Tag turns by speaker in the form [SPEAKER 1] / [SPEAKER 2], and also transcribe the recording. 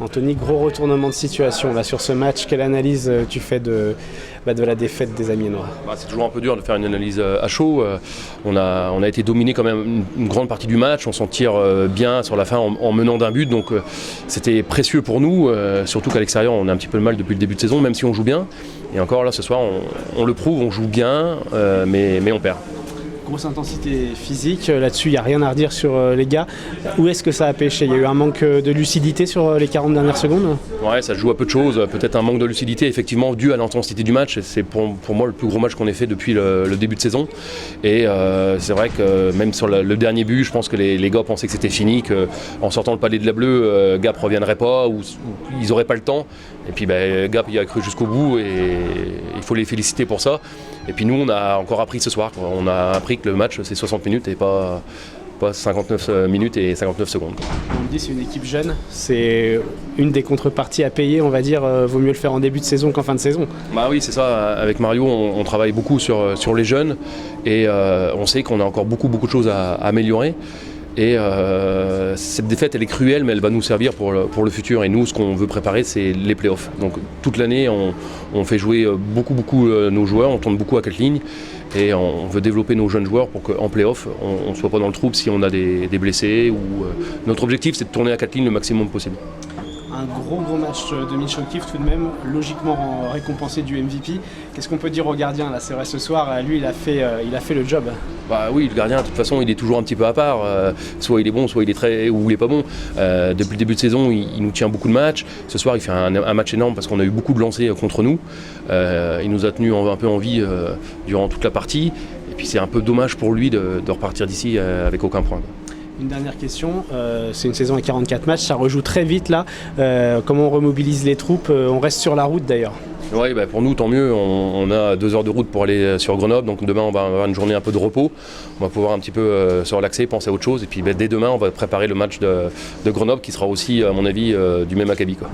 [SPEAKER 1] Anthony, gros retournement de situation là, sur ce match. Quelle analyse tu fais de la défaite des Amiénois?
[SPEAKER 2] C'est toujours un peu dur de faire une analyse à chaud. On a été dominé quand même une grande partie du match. On s'en tire bien sur la fin en menant d'un but. Donc c'était précieux pour nous. Surtout qu'à l'extérieur, on a un petit peu de mal depuis le début de saison, même si on joue bien. Et encore là, ce soir, on le prouve, on joue bien, mais on perd.
[SPEAKER 1] Grosse intensité physique, là-dessus il n'y a rien à redire sur les gars. Où est-ce que ça a pêché? Il y a eu un manque de lucidité sur les 40 dernières secondes?
[SPEAKER 2] Ouais, ça joue à peu de choses, peut-être un manque de lucidité effectivement dû à l'intensité du match. C'est pour moi le plus gros match qu'on ait fait depuis le début de saison. Et c'est vrai que même sur le dernier but, je pense que les gars pensaient que c'était fini, qu'en sortant le palais de la Bleue, Gap ne reviendrait pas ou ils n'auraient pas le temps. Et puis Gap y a cru jusqu'au bout et il faut les féliciter pour ça. Et puis nous on a encore appris ce soir, quoi. On a appris que le match c'est 60 minutes et pas 59 minutes et 59 secondes.
[SPEAKER 1] On me dit c'est une équipe jeune, c'est une des contreparties à payer, on va dire, vaut mieux le faire en début de saison qu'en fin de saison.
[SPEAKER 2] Bah oui, c'est ça, avec Mario on travaille beaucoup sur les jeunes et on sait qu'on a encore beaucoup de choses à améliorer. Et cette défaite elle est cruelle mais elle va nous servir pour le futur et nous ce qu'on veut préparer c'est les playoffs. Donc toute l'année on fait jouer beaucoup nos joueurs, on tourne beaucoup à quatre lignes et on veut développer nos jeunes joueurs pour qu'en playoff on ne soit pas dans le trouble si on a des blessés ou notre objectif c'est de tourner à quatre lignes le maximum possible.
[SPEAKER 1] Un gros match de Mitch O'Keeffe tout de même, logiquement récompensé du MVP. Qu'est-ce qu'on peut dire au gardien là? C'est vrai ce soir, lui il a fait le job.
[SPEAKER 2] Bah oui, le gardien de toute façon il est toujours un petit peu à part, soit il est bon, soit il est ou il est pas bon. Depuis le début de saison il nous tient beaucoup de matchs. Ce soir il fait un match énorme parce qu'on a eu beaucoup de lancers contre nous. Il nous a tenus un peu en vie durant toute la partie. Et puis c'est un peu dommage pour lui de repartir d'ici avec aucun point.
[SPEAKER 1] Une dernière question, c'est une saison à 44 matchs, ça rejoue très vite là. Comment on remobilise les troupes? On reste sur la route d'ailleurs.
[SPEAKER 2] Oui, pour nous tant mieux, on a 2 heures de route pour aller sur Grenoble, donc demain on va avoir une journée un peu de repos, on va pouvoir un petit peu se relaxer, penser à autre chose et puis dès demain on va préparer le match de Grenoble qui sera aussi à mon avis du même acabit, quoi.